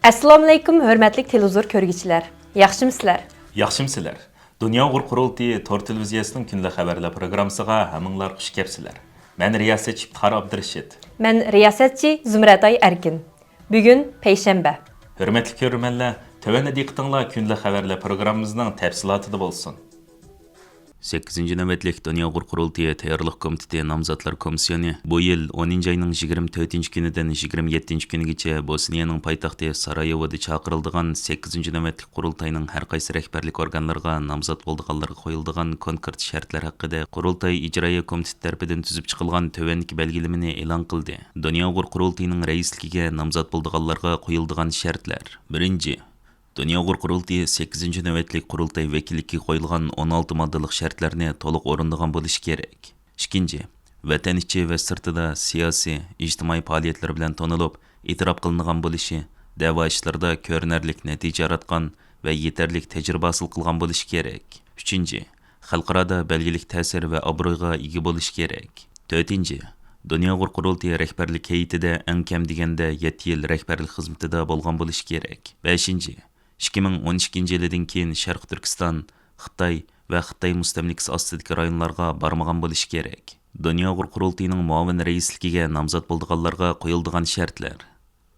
Assalomu alaykum, hurmatli televizor ko'rguvchilar. Yaxshimisizlar? Yaxshimsizlar. Dunyo Uyg'ur qurultiyi Tor televiziyasining kundalik xabarlar programmasiga hammanglar xush kelibsizlar. Men riyosatchi Iftixor Abdurashid. Men riyosatchi Zumratay Erkin. Bugun payshanba. Hurmatli ko'ruvchilar, tövanda diqqatinglar kundalik xabarlar programmamizning tafsilotida bo'lsin. 8-navbatlik Dunyo Uyg'ur qurultiyi tayyorlik komiteti nomzodlar komissiyoni bu yil 10 oyning 24-kunidan 27-kunigacha Bosniyaning poytaxti Sarayevoda chaqiriladigan 8-navbatlik qurultayning har qaysi rahbarlik organlariga nomzod bo'lganlarga qo'yiladigan konkret shartlar haqida qurultay ijroiya komiteti tarafidan tuzib chiqilgan tövandagi belgilamani e'lon qildi. Dunyo Uyg'ur qurultiyining raisligiga nomzod bo'lganlarga qo'yiladigan shartlar. 1. Dunyo Uyg'ur qurultiyi 8-navbatlik qurultay vakilligiga qo'yilgan 16 moddalik shartlarni to'liq o'rinlagan bo'lishi kerak. 2. Vatan ichi va sirtida siyosiy, ijtimoiy faoliyatlar bilan tanilib, e'tirof qilingan bo'lishi, da'vo ishlarida ko'rinarli natija yaratgan va yetarli tajriba hosil qilgan bo'lishi kerak. 3. Xalqaroda belgilik ta'sir va obro'ga ega bo'lishi kerak. 4. Dunyo Uyg'ur qurultiyi rahbarlik heyetida eng kam deganda 7 yil rahbarlik xizmatida bo'lgan bo'lishi kerak. 5. 2012 yilidan keyin Sharq Turkiston, Xitoy va Xitoy mustamlikasi ostidagi rayonlarga bormagan bo'lishi kerak. Dunyo Uyg'ur qurultiyining muavin raisligiga nomzod bo'lganlarga qo'yiladigan shartlar.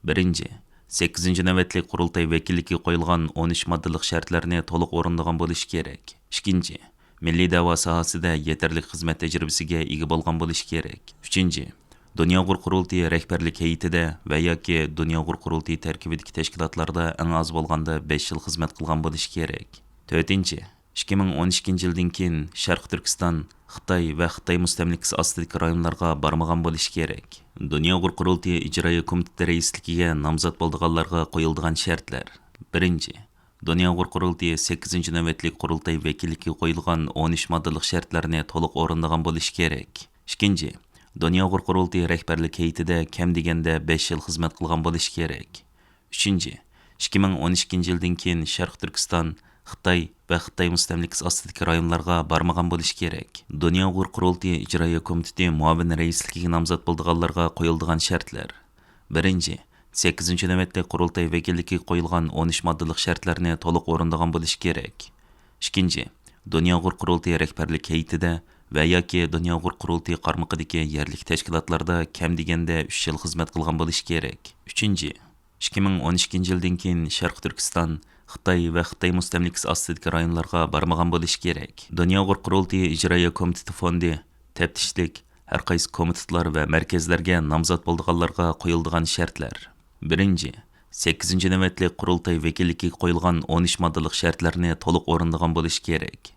1. 8-navbatlik qurultay vakilligiga qo'yilgan 13 moddalik shartlarni to'liq o'rinlagan bo'lishi kerak. 2. Milliy da'vo sohasida yetarli xizmat tajribasiga ega bo'lgan bo'lishi kerak. 3. Dunyo Uyg'ur qurultiyi rahbarlik heyetida va yoki Dunyo Uyg'ur qurultiyi tarkibidagi tashkilotlarda eng oz bo'lganda 5 yil xizmat qilgan bo'lishi kerak. 4. 2012 yildan keyin Sharq Turkiston, Xitoy va Xitoy mustamlikasi ostidagi rayonlarga bormagan bo'lishi kerak. Dunyo Uyg'ur qurultiyi ijroiya komiteti raisligiga nomzod bo'lganlarga qo'yiladigan shartlar. 1. Dunyo Uyg'ur qurultiyi 8-navbatlik qurultay vakilligiga qo'yilgan 13 moddalik shartlarni to'liq o'rinlagan bo'lishi kerak. 2. Dunyo Uyg'ur qurultiyi rahbarlik heyetida kam deganda 5 yil xizmat qilgan bo'lishi kerak. 3. 2012 yildan keyin Sharq Turkiston, Xitoy va Xitoy mustamlikasi ostidagi rayonlarga bormagan bo'lishi kerak. Dunyo Uyg'ur qurultiyi ijroiya komiteti muavin raisligiga nomzod bo'lganlarga qo'yiladigan shartlar. 1. 8-navbatlik qurultay vakilligiga qo'yilgan 13 moddalik shartlarni to'liq o'rinlagan bo'lishi kerak. 2. Dunyo Uyg'ur qurultiyi rahbarlik heyetida va yoki Dunyo Uyg'ur qurultiyi qarmog'idagi yerlik tashkilotlarda kam deganda 3 yil xizmat qilgan bo'lishi kerak. 3. 2012 yildan keyin Sharq Turkiston, Xitoy va Xitoy mustamlikasi ostidagi rayonlarga bormagan bo'lishi kerak. Dunyo Uyg'ur qurultiyi ijroiya komiteti fondi, taftishlik, har qaysi komitetlar va markazlarga nomzod bo'lganlarga qo'yiladigan shartlar. 1. 8-navbatlik qurultay vakilligiga qo'yilgan 13 moddalik shartlarni to'liq o'rinlagan bo'lishi kerak.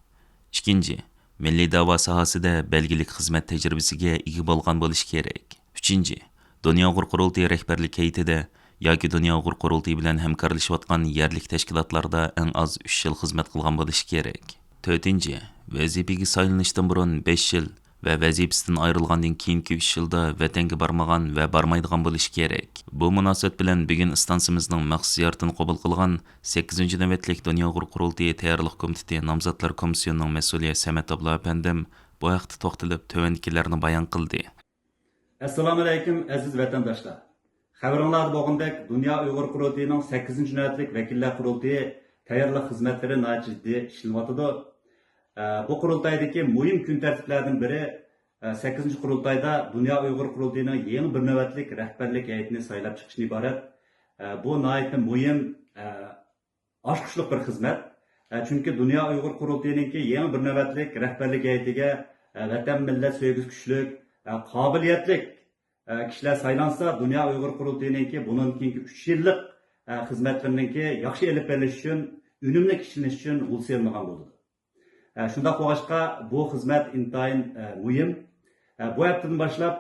2. Milliy da'vo sohasida belgilik xizmat tajribasiga ega bo'lgan bo'lishi kerak. 3. Dunyo Uyg'ur qurultiyi rahbarlik heyetida yoki Dunyo Uyg'ur qurultiyi bilan hamkorlashayotgan yerlik tashkilotlarda eng oz 3 yil xizmat qilgan bo'lishi kerak. 4. Vazifaga saylanishdan burun 5 yil va vazifasidan ayrilgandan keyingi 3 yilda vatanga bormagan va bormaydigan bo'lishi kerak. Bu munosabat bilan bugun istansimizning maxsus ziyoratini qabul qilgan 8-navbatlik Dunyo Uyg'ur qurultiyi tayyorlik komiteti nomzodlar komissiyasining mas'uli Samat Abla apandim bu haqda to'xtalib tövandagilarni bayon qildi. Assalomu alaykum aziz vatandoshlar. Xabaringlarda bo'lgandek, Dunyo Uyg'ur qurultiyining 8-navbatlik vakillar qurultiyi tayyorlik xizmatlari jiddiy ishlanmoqda. Bu qurultaydagi muhim kun tartiblardan biri 8-qurultayda Dunyo Uyg'ur qurultiyining yangi bir navbatlik rahbarlik heyetini saylab chiqishdan iborat. Bu nihoyatda muhim oshqushliq bir xizmat. Chunki Dunyo Uyg'ur qurultiyining yangi bir navbatlik rahbarlik heyetiga vatan millat sevgisi kuchli, qobiliyatli kishilar saylansa, Dunyo Uyg'ur qurultiyining bundan keyingi 3 yillik xizmatlarninki yaxshi elib berilishi uchun, unumli ishlanishi uchun ulsilmagan bo'ldi. Shunda qo'shqa bu xizmat intayin muhim. Bu haftadan boshlab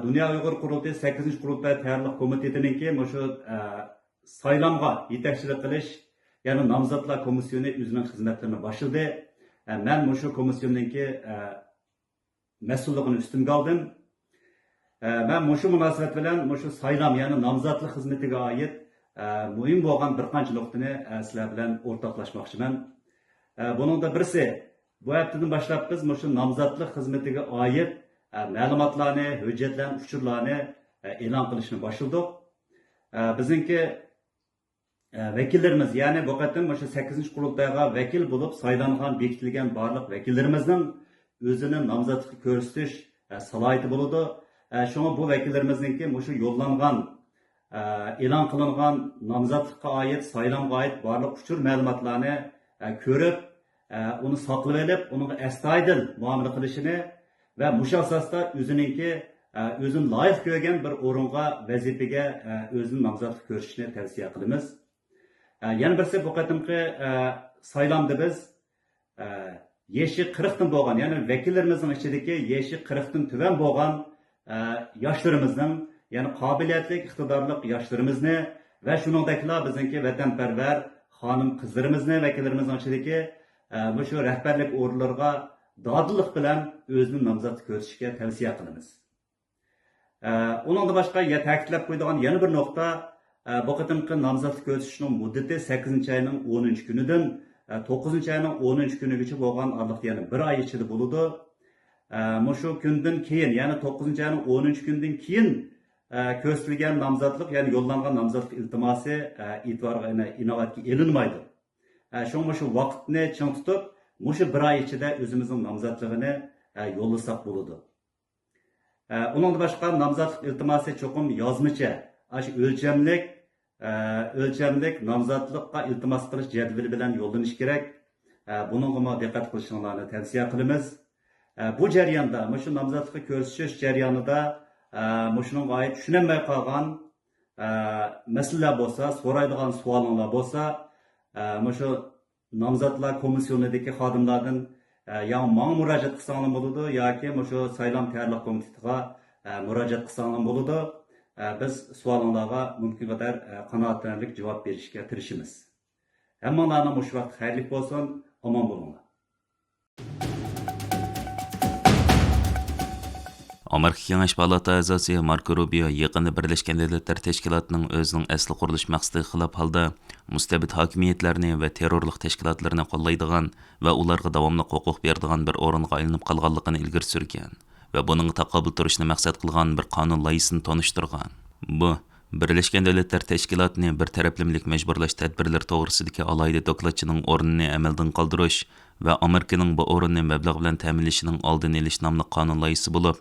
Dunyo Uyg'ur qurultiyi 8-qurultay tayyorlik komitetininki shu saylamga yetakchilik qilish, ya'ni nomzodlar komissiyasi o'zining xizmatlarini boshladi. Men shu komissiyaninki mas'ulligini ustimga oldim. Men shu munosabat bilan shu saylam, ya'ni nomzodlik xizmatiga oid muhim bo'lgan bir qancha nuqtani sizlar bilan o'rtoqlashmoqchiman. Buningda birisi, bu haftadan boshlab biz shu nomzodlik xizmatiga oid ma'lumotlarni, hujjatlarni, uchurlarni e'lon qilishni boshladik. Bizningki vekillerimiz, yani bu qatim o'sha 8 qurultayga vakil bo'lib saylangan, bekitilgan barliq vakillarimizning o'zini nomzodlikka ko'rsatish salohiyati bo'ladi. Shunga bu vakillarimizningki o'sha yo'llangan, e'lon qilingan nomzodlikqa oid, saylanga oid barliq uchur ma'lumotlarni ko'rib, uni saqlab olib, unga astoydil muomala qilishini va mush asosda o'zini loyiq ko'rgan bir o'ringa, vazifaga o'zini nomzodlik ko'rishni tavsiya qilamiz. Yana birisi bu qatimqi saylamda biz yeshi 40 dan bo'lgan, ya'ni vakillarimizning ichidagi yeshi 40 dan tuvan bo'lgan yoshlarimizning, ya'ni qobiliyatli, iqtidorli yoshlarimizni va shuningdeklar bizningki vatanparvar xonim qizlarimizni vakillarimizning ichidagi shu rahbarlik o'rinlariga dodillik bilan o'zini nomzod ko'rsatishga tavsiya qilamiz. Undan boshqa ta'kidlab qo'yadigan yana bir nuqta, bu qatimqi nomzodlik ko'rsatishning muddati 8-oyning 10-kunidan 9-oyning 10-kunigacha bo'lgan oraliqda, ya'ni bir oy ichida bo'ladi. Shu kundan keyin, ya'ni 9-oyning 10-kunidan keyin ko'rsatilgan nomzodlik, ya'ni yo'llangan nomzodlik iltimosi e'tiborga inobatga elinmaydi. Shu vaqtni ching tutib, shu bir oy ichida o'zimizning nomzodligini yo'llasak bo'ladi. Undan boshqa nomzodlik iltimosi cho'qim yozmacha, o'lchamlik nomzodlikqa iltimos qilish jadvali bilan yo'llanish kerak. Bunga diqqat qilishinglarni tavsiya qilamiz. Bu jarayonda, shu nomzodlikka ko'rsatish jarayonida shunga oid tushunilmay qolgan masalalar bo'lsa, so'raydigan savollar bo'lsa, shu nomzodlar komissiyonidagi xodimlardan ya menga murojaat qilsanglar bo'ladi yoki shu saylam tayyorlik komitetiga murojaat qilsanglar bo'ladi. Biz savollarga mumkin qadar qanoatlanarli javob berishga tirishamiz. Hammalarning shu vaqt xayrli bo'lsin, omon bo'linglar. Amerika Kengash palata a'zosi Marko Rubio yaqinda Birleşken Devletler Teşkilatı'nın özünün asli qurilish maqsadiga xilop holda mustabid hokimiyatlarni va terrorlik tashkilotlarini qo'llaydigan va ularga davomli huquq beradigan bir o'ringa aylanib qolganligini ilgari surgan va buning taqobil turishni maqsad qilgan bir qonun loyihasini tanishtirgan. Bu Birleşken Devletler Teşkilatı'ni bir taraflimlik majburlash tadbirlari to'g'risidagi alohida dokladchining o'rnini amaldan qoldirish va Amerikaning bu o'rinni mablag' bilan ta'minlashining oldini olish nomli qonun loyihasi bo'lib,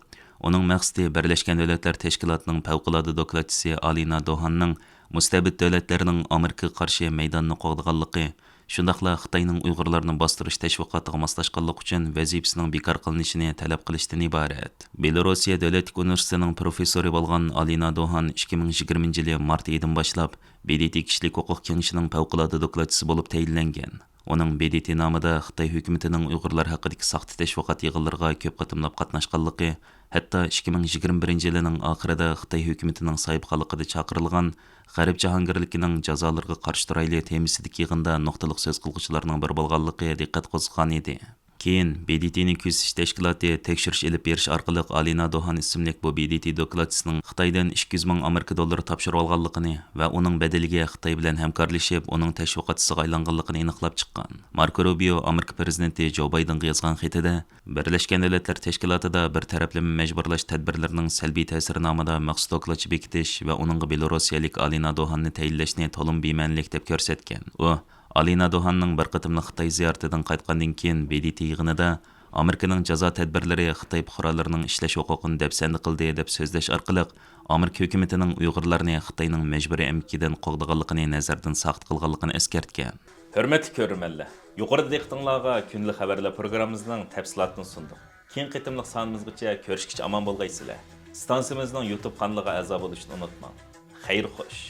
uning maqsadi Birleşken Devletler Teşkilatı'nın favqulodda dokladchisi Alina Dohanning mustabid davlatlarning Amerikaga qarshi maydonni qo'g'daganligi, shundaqla Xitoyning Uyg'urlarni bostirish tashviqotiga moslashganlik uchun vazifasining bekor qilinishini talab qilishdan iborat. Belorussiya davlat universitetining professori bo'lgan Alina Dohan 2020 yil mart oyidan boshlab BDT kishilik huquq kengashining favqulodda dokladchisi bo'lib tayinlangan. Uning BDT nomida Xitoy hukumatining Uyg'urlar haqidagi saxta tashviqot yig'inlariga ko'p qatimlab qatnashganligi, hatto 2021 yilining oxirida Xitoy hukumatining sohibxonligida chaqirilgan G'arb jahongirligining jazolarga qarshi turayli temisidagi yig'inda nuqtaliq so'z qilguvchilarning bir bo'lganligi diqqat qo'zg'agan edi. Keyin BDTning kuzatish tashkiloti tekshirish elib berish orqali Alina Dohan ismli bu BDT dokladchisining Xitoydan 200 ming Amerika dollari topshirib olganligini va uning badaliga Xitoy bilan hamkorlashib, uning tashviqotchisiga aylanganligini aniqlab chiqqan. Marko Rubio Amerika prezidenti Joe Bidenga yozgan xatida Birleşken Devletler Teşkilatı'da bir taraflama majburlash tadbirlarining salbiy ta'siri nomida maxsus dokladchi bekitish va uning Belorussiyalik Alina Dohanni tayinlashni to'lim bema'nilik deb ko'rsatgan. U Alina Dohanning bir qatimli Xitoy ziyoratidan qaytgandan keyin BDT yig'inida Amerikaning jazo tadbirlari Xitoy fuqarolarining ishlash huquqini dafsanda qildi deb so'zlash orqali Amerika hukumatining Uyg'urlarni Xitoyning majburiy amkidan qo'g'daganligini nazardan saqit qilganligini eskartgan. Hurmatli ko'rmanlar, yuqorida diqqatingizga kunlik xabarlar programmamizning tafsilotini sundik. Keyin qitimliq sonimizgacha ko'rishguncha omon bo'lgaysizlar. Stansiyamizning YouTube kanaliga a'zo bo'lishni unutmang. Xayr xo'sh.